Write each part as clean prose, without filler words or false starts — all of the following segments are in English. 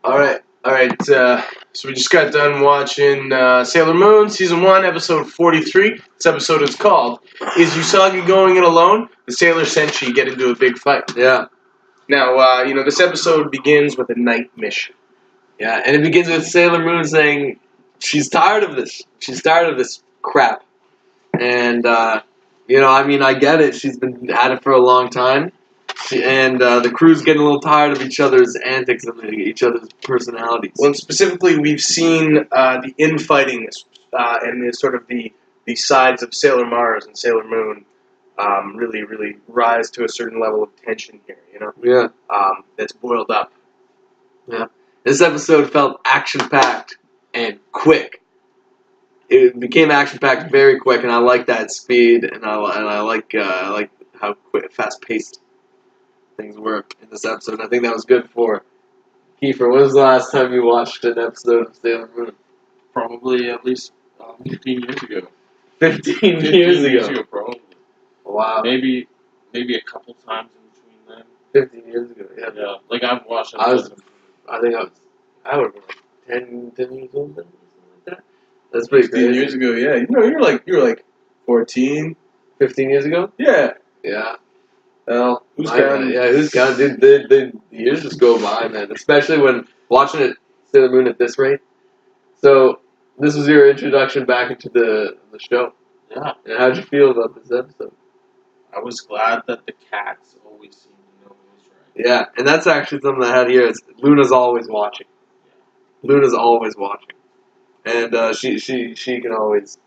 All right. So we just got done watching Sailor Moon Season 1, Episode 43. This episode is called, Is Usagi Going It Alone? The Sailor Senshi Get Into a Big Fight. Yeah. Now, this episode begins with a night mission. Yeah, and it begins with Sailor Moon saying she's tired of this. She's tired of this crap. And, I get it. She's been at it for a long time. The crew's getting a little tired of each other's antics and each other's personalities. Well, and specifically, we've seen the infighting and the sort of the sides of Sailor Mars and Sailor Moon really rise to a certain level of tension here, Yeah. That's boiled up. Yeah. This episode felt action-packed and quick. It became action-packed very quick, and I like that speed, and I like how quick, fast-paced things were in this episode. I think that was good for Kiefer. When was the last time you watched an episode of Sailor Moon? Probably at least 15 years ago. 15 years ago, probably. Wow. Maybe a couple times in between then. 15 years ago, yeah. Yeah, like I've watched. I would have been like 10 years old then, something like that. That's pretty 15 crazy. years ago, yeah. You were like 14. 15 years ago? Yeah. Yeah. Well, who's counting? Yeah, who's counting? The years just go by, man. Especially when watching it, Sailor Moon at this rate. So, this was your introduction back into the show. Yeah. And how'd you feel about this episode? I was glad that the cats always seemed to know what was right. Yeah, and that's actually something I had here. Is Luna's always watching. Luna's always watching, and she can always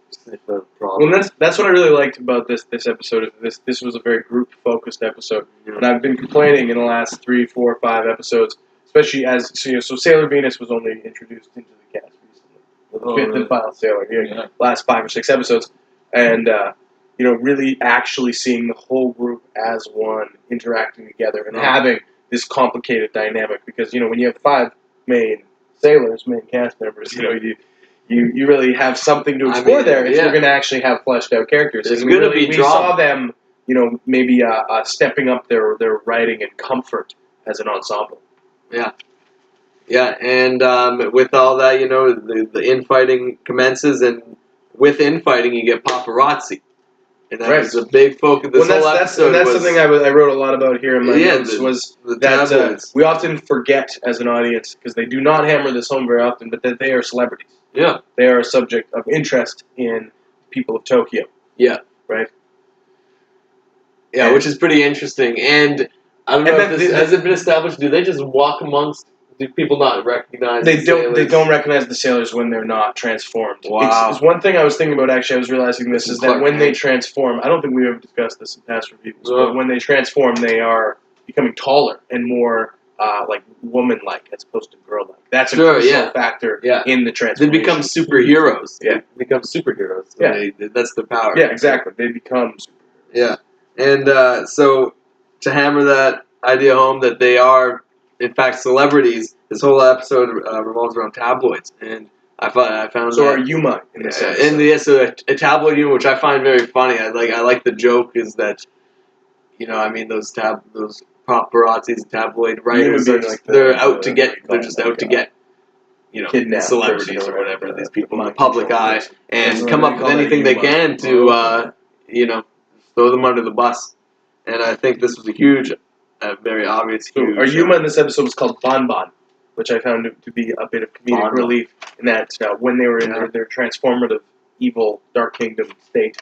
sniff the problem. Well, that's what I really liked about this episode. This was a very group focused episode, and I've been complaining in the last 3, 4, 5 episodes, especially as so Sailor Venus was only introduced into the cast recently, the fifth and final Sailor. Last 5 or 6 episodes, and really actually seeing the whole group as one interacting together and having this complicated dynamic. Because when you have 5 main sailors, main cast members, you really have something to explore there. You're going to actually have fleshed out characters. There's going to be we saw them, maybe stepping up their writing and comfort as an ensemble. Yeah. Yeah, and with all that, the infighting commences, and with infighting, you get paparazzi. And that was a big focus. This whole episode that's something I wrote a lot about here in my notes, was that we often forget as an audience, because they do not hammer this home very often, but that they are celebrities. Yeah. They are a subject of interest in people of Tokyo. Yeah. Right? Yeah, which is pretty interesting. And I don't know has it been established, do they just walk amongst... Do people not recognize the sailors? They don't recognize the sailors when they're not transformed. Wow. It's one thing I was thinking about, actually, I was realizing this, is that when they transform, I don't think we've ever discussed this in past reviews, but when they transform, they are becoming taller and more woman-like as opposed to girl-like. That's a crucial factor in the transformation. They become superheroes. Yeah. They become superheroes. So yeah. That's their power. Yeah, exactly. They become superheroes. Yeah. And so, to hammer that idea home that they are... in fact, celebrities. This whole episode revolves around tabloids, and I found. So are Yuma in this episode? A tabloid Yuma, which I find very funny. I like the joke is that, those paparazzis, tabloid writers, they're out to get. They're just out to get. Celebrities or whatever. These people in the public eye, and come up with anything they can to, throw them under the bus. And I think this was a huge. Very obvious. So our Yuma in this episode was called Bon Bon, which I found to be a bit of comedic relief in that when they were in their transformative, evil, Dark Kingdom state,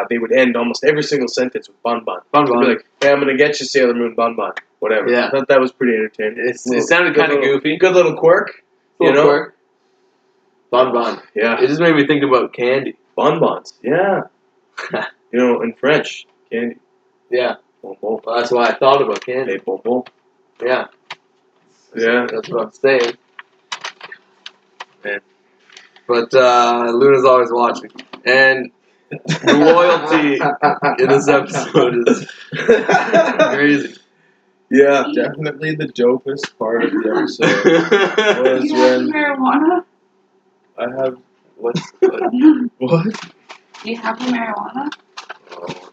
they would end almost every single sentence with Bon Bon. Bon Bon. They'd be like, "Hey, I'm going to get you, Sailor Moon, Bon Bon." Whatever. Yeah. I thought that was pretty entertaining. It sounded kind of goofy. Good little quirk. Quirk. Bon Bon. Yeah. It just made me think about candy. Bonbons. Yeah. In French, candy. Yeah. Bon bon. Well, that's why I thought about candy. Hey, bon bon. Yeah. Yeah. That's what I'm saying. Man. But Luna's always watching. And the loyalty in this episode is crazy. Yeah, definitely the dopest part of the episode was you have marijuana? I have... What? Do you have the marijuana? Oh.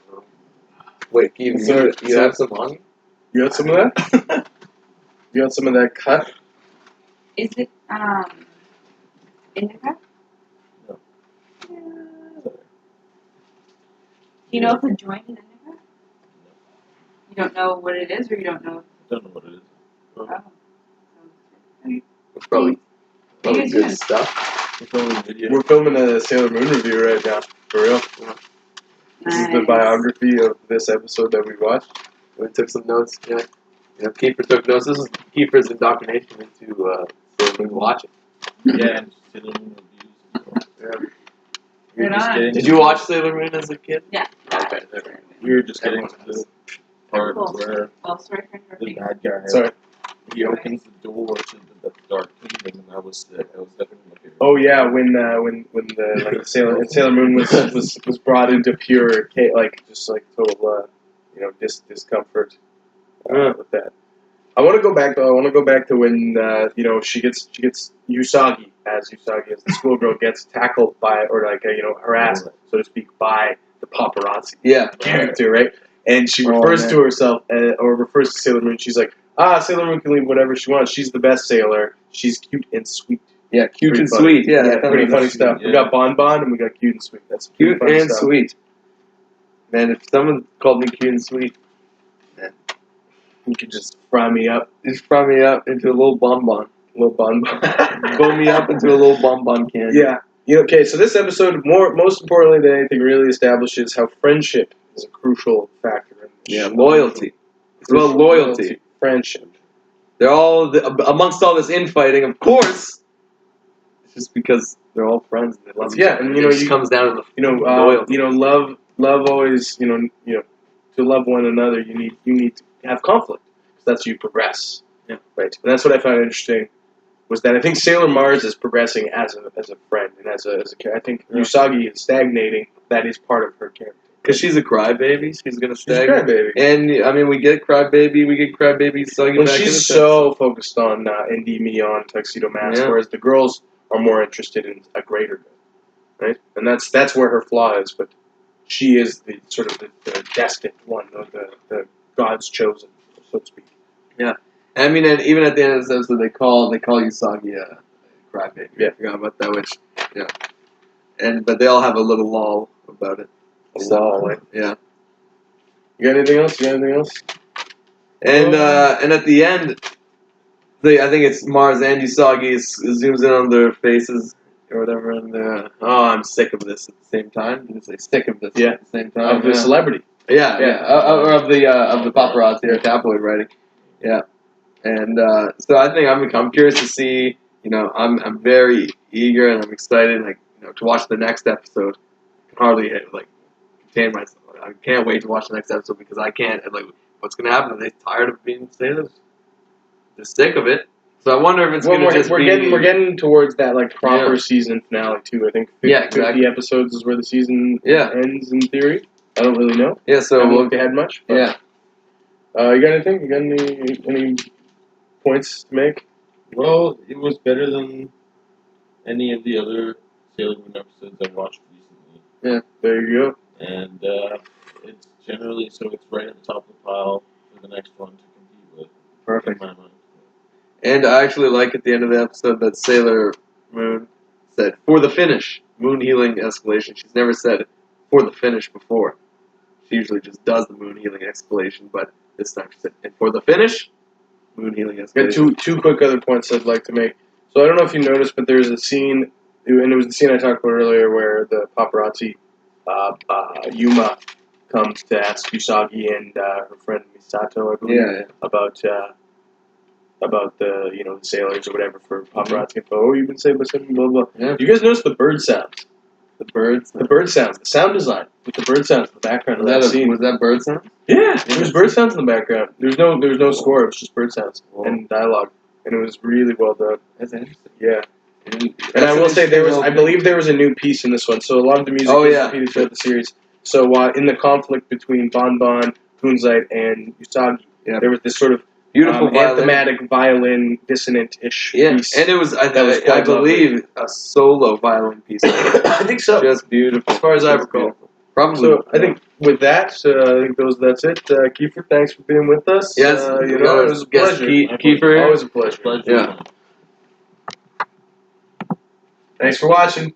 Wait, you have some on you? You have some of that? You got some of that cut? Is it indica? No. Yeah. Do you know if the joint is indica? You don't know what it is, or you don't know? Don't know what it is. Oh. It's probably Maybe good it's stuff. It's only video. We're filming a Sailor Moon review right now, for real. This is the Nice. biography of this episode that we watched. We took some notes. Yeah. Kiefer took notes. This is Kiefer's indoctrination into Sailor Moon watching. Yeah, and Sailor Moon reviews as well. Yeah. Right on. Did you watch Sailor Moon as a kid? Yeah. Okay. We were just getting to the part Cool. where Oh, sorry for the interrupting. bad guy Sorry. he opens the door to the Dark Kingdom, and that was definitely my favorite. Oh yeah, when the Sailor Moon was brought into pure total discomfort with that. I want to go back though. I want to go back to when she gets Usagi as the schoolgirl gets tackled by harassed, so to speak, by the paparazzi character, right? And she refers to herself or refers to Sailor Moon. She's like, Sailor Moon can leave whatever she wants. She's the best sailor. She's cute and sweet. Yeah, cute Pretty and funny. sweet. Yeah, pretty funny stuff. Yeah. We got Bon Bon and we got cute and sweet. That's Cute funny and stuff. sweet. Man, if someone called me cute and sweet, You could just fry me up, just fry me up into a little bonbon. little Bon Bon. Blow me up into a little bonbon candy. Yeah. Okay, so this episode, most importantly than anything, really establishes how friendship is a crucial factor in this Yeah, show. loyalty. It's about loyalty. Friendship. They're all amongst all this infighting, of course. It's just because they're all friends and they love each other. and it just comes down to the loyalty. Love always, to love one another, you need to have conflict. Because that's how you progress. Yeah. Right. And that's what I found interesting. Was that I think Sailor Mars is progressing as a friend and as a character. I think Usagi is stagnating. That is part of her character. Because she's a crybaby, she's gonna She's a stagnate. crybaby. And I mean, we get crybaby Usagi Well, back in she's so focused on Indy on Tuxedo Mask, Yeah. whereas the girls are more interested in a greater good, right? And that's where her flaw is. But she is the sort of the destined one, the God's chosen, so to speak. Yeah. I mean, and even at the end of this episode, they call Usagi a crybaby. Yeah. I forgot about that. But they all have a little lull about it. Lull, eh? Yeah. You got anything else? And at the end, I think it's Mars and Usagi zooms in on their faces or whatever, and I'm sick of this at the same time. Did you say sick of this at the same time? Of the celebrity. Yeah. Or of the paparazzi or tabloid writing. Yeah. And so I think I'm curious to see. I'm very eager and I'm excited, to watch the next episode. I can hardly contain myself. I can't wait to watch the next episode because I can't. What's gonna happen? Are they tired of being sailors? They're sick of it. So I wonder if it's gonna just be. We're getting towards that proper season finale too. I think 50 episodes is where the season ends in theory. I don't really know. Yeah. So I haven't looked ahead much. But, yeah. You got anything? You got any points to make? Well, it was better than any of the other Sailor Moon episodes I watched recently. Yeah. There you go. And it's generally it's right at the top of the pile for the next one to compete with. Perfect. In my mind. And I actually like at the end of the episode that Sailor Moon said, for the finish, moon healing escalation. She's never said for the finish before. She usually just does the moon healing escalation, but this time she said, and for the finish, moon healing escalation. Got two quick other points I'd like to make. So I don't know if you noticed, but there's a scene, and it was the scene I talked about earlier where the paparazzi, Yuma, comes to ask Usagi and her friend Misato, I believe, about the the sailors or whatever for paparazzi info. Oh, you've been saved by something, blah blah. Yeah. You guys notice the bird sounds? The birds. The bird sounds. The sound design with the bird sounds in the background of that scene. Was that bird sound? Yeah, there was bird sounds in the background. There was no score. It was just bird sounds and dialogue, and it was really well done. That's interesting. Yeah. And I will say I believe there was a new piece in this one. So a lot of the music was repeated throughout the series. So in the conflict between Bon Bon, Kunzite, and Usagi, there was this sort of beautiful anthematic violin dissonant-ish piece. And it was, I believe, a solo violin piece. I think so. Just beautiful. As far as I recall. Probably. So I think with that, I think that's it. Kiefer, thanks for being with us. Yes, it was a pleasure. Kiefer. Always a pleasure. Pleasure. Yeah. Thanks for watching.